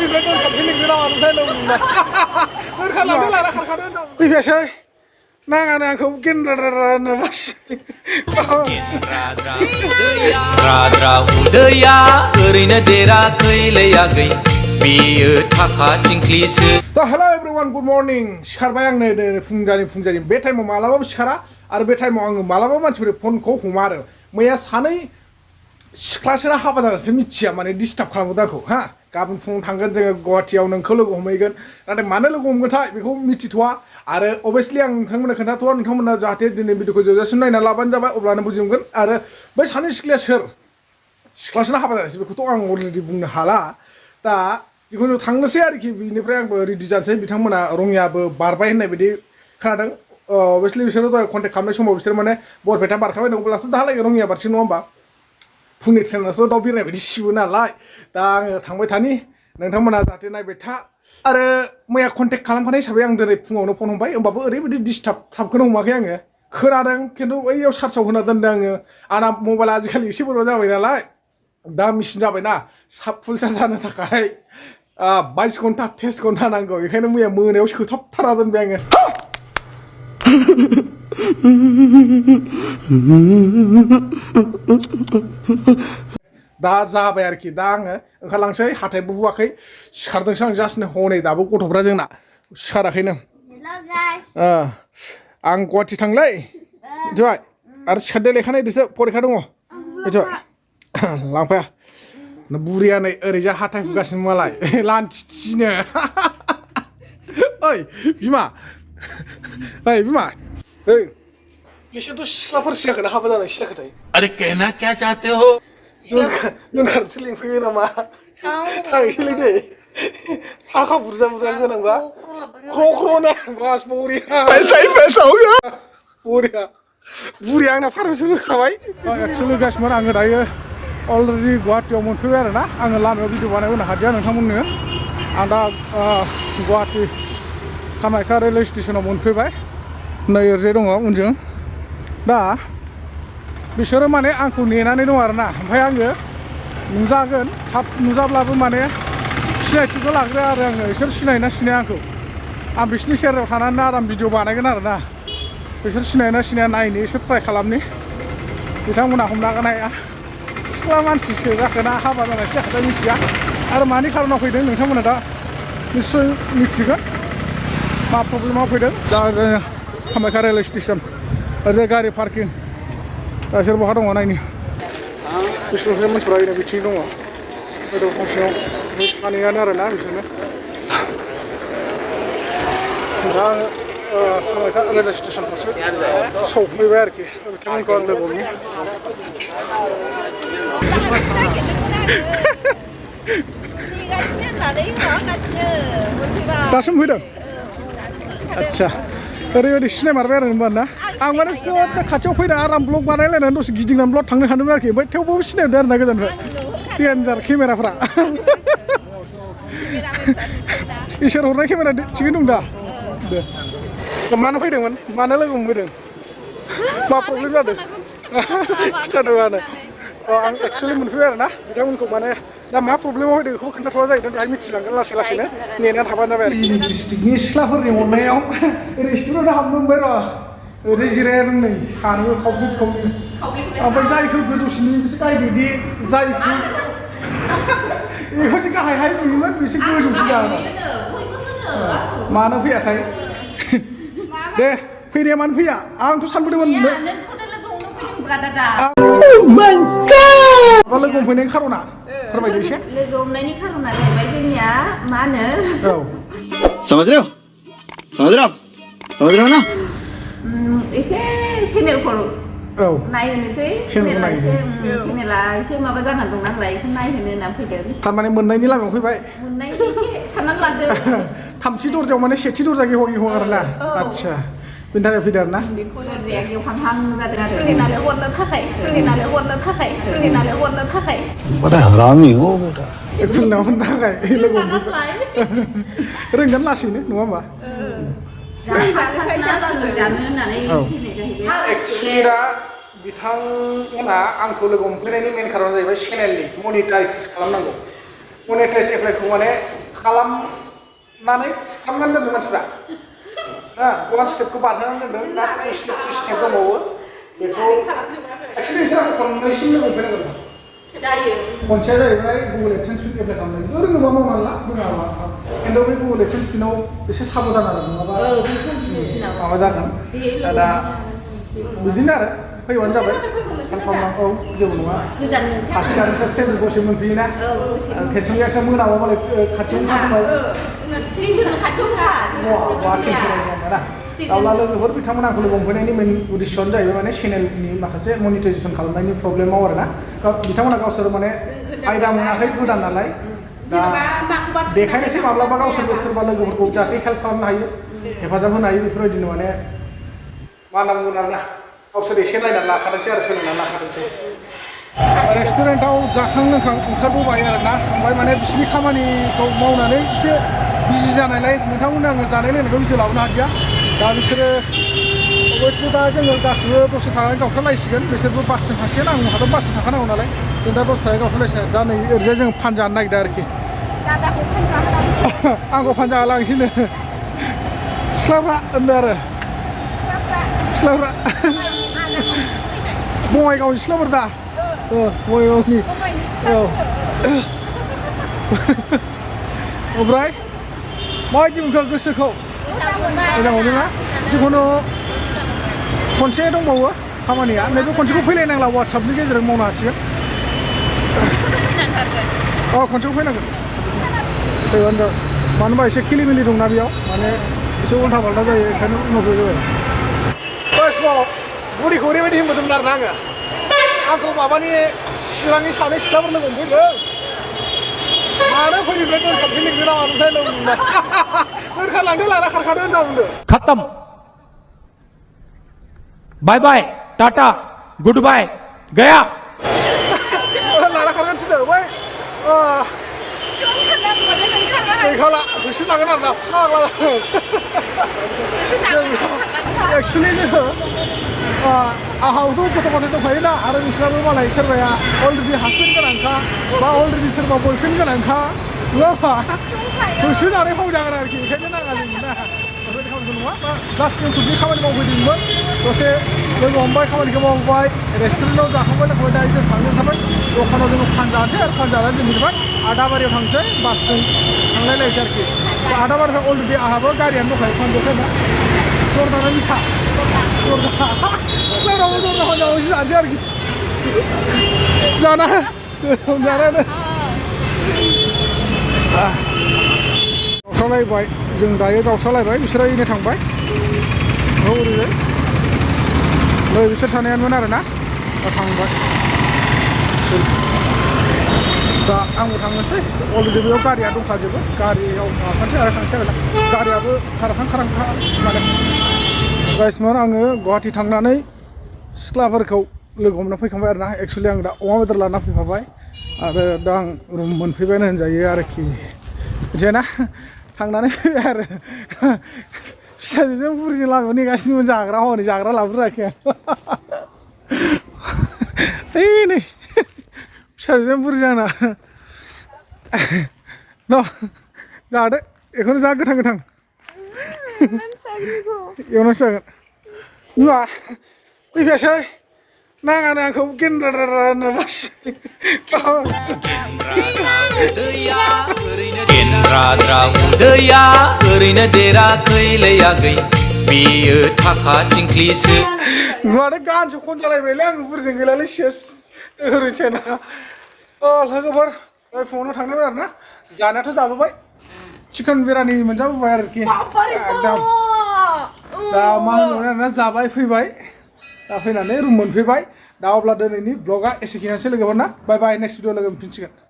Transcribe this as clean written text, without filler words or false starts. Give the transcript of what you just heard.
निफ्राय दोनखाबफिननो गोनां ओमफ्राय नोंना दोनखानानै लाना खारखादों फैफियासै नाङानो आंखौ गेन्द्राद्रानो राद्रा उदैया ओरैनो देराखैलै आगै बेयो थाखा थिंख्लिसो दा हेलो एवरीवन गुड मर्निं सिखारबाय आं नै फुंजानि बे टाइमाव मालाबाबो सिखारा आरो बे टाइमाव आङो मालाबाबो मानसिफोर फनखौ हमा आरो मैया सानै सिख्लासोना हाबा जागासो मिथिया माने डिस्टार्ब खालामो आंखौ हा गाबोन फुङाव थांगोन जोङो गुवाहाटियाव नोंखौ लोगो हमहैगोन नाथाय मानो लोगो हमगोनथाय बेखौ मिथिथ'वा आरो अभियासलि आं नोंथांमोननो खोन्थाथ'वा नोंथांमोना जाहाथे दिनै भिडिअखौ जोबजासिम नायना लाबानो जाबाय अब्लानो बुजिमोनगोन आरो बै सानै सिख्लाया सोर सिख्लासोना हाबा जागासो बेखौथ' आं अलरेडि बुंनो हाला दा जिखुनु थांनोसै आरोखि बिनिफ्राय आंबो रेडि जानोसै बिथांमोना रङियाबो बारबाय होननाय बायदि खोनादों अभियासलि बिसोरो दहाय कन्टेक्ट खालामनाय समाव बिसोर माने बरपेटा बारखाबाय दंब्लासो दाहालागै रङिया बारसिन नङा होमबा फुंनि ट्रेनावसो दाउ बिरनाय बायदि सिबो नालाय दा आङो थांबाय थानि नोंथांमोना जाहाथे नायबाय था आरो मैया कन्टेक्ट खालामखानाय हिसाबै आं दिनै फुङावनो फन हमबाय होमबाबो ओरैबायदि डिस्टार्ब थाबखौनो हमाखै आङो खोनादों खिन्थु बैयाव चार्जआव होना दोनदों आङो आंना मबाइला आजिखालि एसे बोरैबा जाबाय नालाय दा मेचिन जाबायना फुल चार्ज जानो थाखाय 22 घन्टा 23 घन्टा नांगौ बेखायनो मैया मोनायाव सोथाबथारा दोनबाय आङो दा जाबाय आरोखि दा आङो ओंखारलांसै हाथायबो हुवाखै सिखारदोंसो आं जास्ट हनै दाबो गथ'फ्रा जोंना सिखाराखैनो आं गुवाहाटि थांलै मिथिबाय आरो सिखारदो लेखा नायदोसो फरिखा दङ मिथिबाय लांफाया बुरिया नै ओरैजा हाथाय हुगासिनो मालाय लान्थिनो ओइ बिमा ओइ बिमा ओइ बिसोरथ' सिख्लाफोर सिगाखौनो हाबा जानाय सिख्लाखौथाय अरे कहना क्या चाहते हो दोनखानोसो लिंफैयो नामा थांसैलै दे थाखा बुरजा गोनांबा ख्र' बास बरिया बुरिया आंना पारमिसन होखाबाय एक्सुवेलि गासिमोन आङो दायो अलरेडि गुवाहाटियाव मोनफैबाय आरोना आङो लामायाव भिडिअ बानायनो हादिया नोंथांमोननो आं दा गुवाहाटि कामाख्या रेलवे स्टेसनाव मोनफैबाय नै ओरैजाय दङ उनजों दा बिसोरो माने आंखौ नेनानै दं आरोना ओमफ्राय आङो नुजागोन थाब नुजाब्लाबो माने सिनायथिखौ लाग्रोया आरो आङो बिसोर सिनायोना सिनाया आंखौ आं बिसोरनि सेराव थानानै आराम भिडिअ बानायगोन आरोना बिसोर सिनायोना सिनाया नायनो एसे ट्राइ खालामनि बिथांमोना हमनो हागोन हाया सिख्ला मानसिसो जाखोना हाबा जानायसो जाखोना मिथिया आरो मानि खारनाव फैदों नोंथांमोना दा निस्सय मिथिगोन मा प्रब्लेमाव फैदों दा जोङो कामाख्या रेलवे स्टेसन ओरैजाय गारि पार्किं दा बिसोर बहा दङ नायनि बिसोरनिफ्राय मानसिफ्रा ओरैनो बिथिं दङ गोदाव फंसेयाव सानैयानो आरोना बिसोरनो दा आङो कामाख्या रेलवे स्टेसन फारसे सौफैबाय आरोखि बिथांमोनखौ आं लोगो हमनि दासो फैदों आदसा ओरैबायदि सिनायमारबाय आरो होनबा ना आं माने खाथियाव फैदों आराम ब्लग बानायलायनानै दसे गिदिंनानै ब्लग थांनो सानदोंमोन आरोखि ओमफ्राय थेवबाबो सिनायदों आरो ना गोजाननिफ्राय डेन्जार केमेराफ्रा इसोर हरनाय केमेरा थिगैनो दं दा दे मानो फैदोंमोन मानो लोगो मोनफैदों मा प्रब्लेम जादों खिथादोंआनो आं एक्सुवेलि मोनफैबाय आरो ना बिथांमोनखौ माने दा मा प्रब्लेमाव फैदों बेखौ खोन्थाथ'वा जाहैदों दाहाय मिथिलांगोन लासै लासैनो नेनानै थाबानो जाबाय आरो डिस्ट्रिक्टनि सिख्लाफोरनि अननायाव रेस्टुरेन्टआव हाबनो मोनबाय र' ओरै जिरायदों नै सानैबो खावब्रै ओमफ्राय जायफोर गोजौसिन बिसोर गायदोदि जायखौ बेखौसो गाहायहाय नुयोमोन बिसोर गोजौसिन जानानै मानो फैयाथाय दे फैनाया मानो फैया आंथ' सानबोदोंमोन लोगो हमफैनायनि खार'ना फोरमायदो एसे लोगो हमनायनि खार'ना जाहैबाय जोंनिया मा होनो समझ रहे हो ना एसे चेनेलफोर नायहोनोसै चेनेला एसे माबा जानानै दं नालाय बेखौ नायहोनो होननानै फैदों थारमाने मोननायनि लामायाव फैबाय मोननायनि एसे साननानै लादो थामथि दरजायाव माने सेथि दरजा गेवहां आरोना आदसा बेनि थाखाय फैदों आरोना बेखौ दरजाया गेवहांहां जादों आरो खुलिनानै हरनो थाखाय बड़ा हरामी हो बेटा खुलिना हरनो थाखाय लोगो हमफैबाय रोंगोन लासैनो नङा होमबा एक्चुवेलि दा बिथांमोना आंखौ लोगो हमफैनायनि मेन खारना जाहैबाय चेनेलनि मनिटाइज खालामनांगौ मनिटाइज एप्लाइखौ माने खालामनानै खालामनानै दोनदों मानसिफ्रा वान स्टेपखौ बारहोनानै दोनदों दा टु स्टेप दंबावो बेखौ एक्चुअलि बिसोर खननैसिम लोगो मोनफैनांगोन जायो खनसेया जाहैबाय गुगल एडसेन्स फिन एप्लाइ खालामनाय रोङोबा मावनानै ला रोङाबा खिन्थु बे गुगल एडसेन्स फिनाव एसे साबधान आरो नङाबा माबा जागोन दा बिदिनो आरो फैबानो जाबाय सानफ्रामबो औ जेबो नङा खाथियानो ट्रेन दसे मोनफैयोना टेनसन गैयासो मोनाबा मालाय खाथियावनो थांबाय मा टेनसन गैया दाउला लोगोफोर बिथांमोना आंखौ लोगो हमफैनायनि मेन उद्देश्यआनो जाहैबाय माने चेनेलनि माखासे मनिटाइजेसन खालामनायनि प्रब्लेमाव आरोना बिथांमोना गावसोर माने आयदा मोनाखै गोदान नालाय दा देखायनोसै माब्लाबा गावसोरबो सोरबा लोगोफोरखौ जाहाथे हेल्प खालामनो हायो हेफाजाब होनो हायो बेफोरबायदिनो माने मा होनना बुंगोन आरोना गावसोर एसे नायनानै लाखादोंसै आरो सोलोंनानै लाखादोंसै रेस्टुरेन्टआव जाखां लोंखां ओंखारबोबाय आरोना ओमफ्राय माने बिसोरनि खामानिखौ मावनानै एसे बिजि जानायलाय नोंथांमोननो आङो जानाय लोंनायखौ भिडिअ लाबोनो हादिया दा बिसोरो अबयस्थ' दा जोङो गासिबो दसे थानानै गावस्रालायसिगोन बिसोरबो बासजों थांसिगोन आंहाथ' बासजों थांखानांगौ नालाय जों दा दसे थानानै गावस्रालायसिगोन दा नै ओरैजाय जों फान जानो नागिरदों आरोखि आंखौ फान जाहोलांसैनो सिख्लाफ्रा होनदों आरो सिख्लाफ्रा बङाइगावनि सिख्लाफोर दा बङाइगावनि औ ओमफ्राय माबायदि मोनखो गोसोखौ मोजां मोनदोंना जिखुनु खनसे दंबावो खामानिया नैबे खनसेखौ फैलायनांला वाट्सएपनि गेजेरजों मावनो हासिगोन खनसेखौ फैनांगोन फैबानो जाबाय मानो होनबा एसे खिलिमिलि दंना बेयाव माने एसे उल्था फाल्था जायो ओंखायनो उनाव फैबाय फुङाव बुरिखौ ओरैबायदि होनबोदोंमोन आरोना आंखौ माबानि चिरांनि सानै सिख्लाफोर लोगो मोनफैदों मानो फैनिफ्राय दोनखाबफैनोगोन नामाथाय लोगोमोनना दोनखारलांदो लाना खारखादो होनना बुंदों खत्म बाय बाय टाटा गुड बाय गया लाना खारगोन थिनदों ओमफ्राय गैखाला होसोजागोन आरोना फाग्ला एक्सुवेलि जोङो आंहाबोथ' गथ' गथाय दंखायोना आरो बिसोराबो मालाय सोरबाया अलरेडि हासबेन्ड गोनांखा बा अलरेडि सोरबा बयफ्रेन्ड गोनांखा नङा होमबा होसोजानाय फाव जागोन आरोखि ओंखायनो नाङा जोंना बेफोरबायदि खामानिखौ नङा जास्ट इउटुबनि खामानि मावफैदोंमोन दसे लोगो हमबाय खामानिखौ मावबाय रेस्टुरेन्टआव जाखांबाय लोंखांबाय दा जों थांनो ओंखारबाय दखानाव जोङो फान जानोसै आरो फान जानानै जों फैबाय आदाबारियाव थांसै बासजों थांलायलायसै आरोखि आदाबारियाव अलरेडि आंहाबो गारियानो दंखायो फान देखायना जरदाना मिथा जरदा सिख्लाफ्राबो जरदा फान जाबायसो जानोसै आरोखि जाना जानायानो गावस्रालायबाय जों दायो गावस्रालायबाय बिसोरो इनो थांबाय ओरैजाय नै बिसोर सानैयानोमोन आरोना दा थांबाय दा आंबो थांनोसै अलरेडि बेयाव गारिया दंखाजोबो गारियाव माबानोसै आरो थांसै आरोना गारियाबो खारखां माने गाइसमोन आङो गुवाहाटि थांनानै सिख्लाफोरखौ लोगो हमना फैखांबाय आरोना एक्सुवेलि आं दा अमा बेदर लाना फैफाबाय आरो दा आं रुम मोनफैबायानो होनजायो आरोखि जेना थांनानै फैबाय आरो फिसाजोजों बुरिजों लामायाव नेगासिनोमोन जाग्रा हनै जाग्रा लाबोद्रायाखै आं ओइ नै फिसाजोजों बुरिजों आंना न' जादो बेखौनो जा गोथां एवनासो जागोन बिमा फैफायासै नाङानो आंखौ गेन्द्रा गेन्द्रा उदैया ओरैनो देराखैलै आगै बेयो थाखा थिंख्लिसो नुवानो गानसो खनजालायबायलै आं बुरजों गैलालै सेस ओरैनोसैना लोगोफोर फुङावनो थांनांबाय आरोना जानायाथ' जाबोबाय चिकेन बिरियानि मोनजाबोबाय आरोखि एकदम दा मा होनबावनो आरोना जाबाय फैबाय दा फैनानै रुम मोनफैबाय दा अब्ला दिनैनि ब्लगा एसेखिनियानोसै लोगोफोर ना बाय बाय नेक्स्ट भिडिअ लोगो मोनफिनसिगोन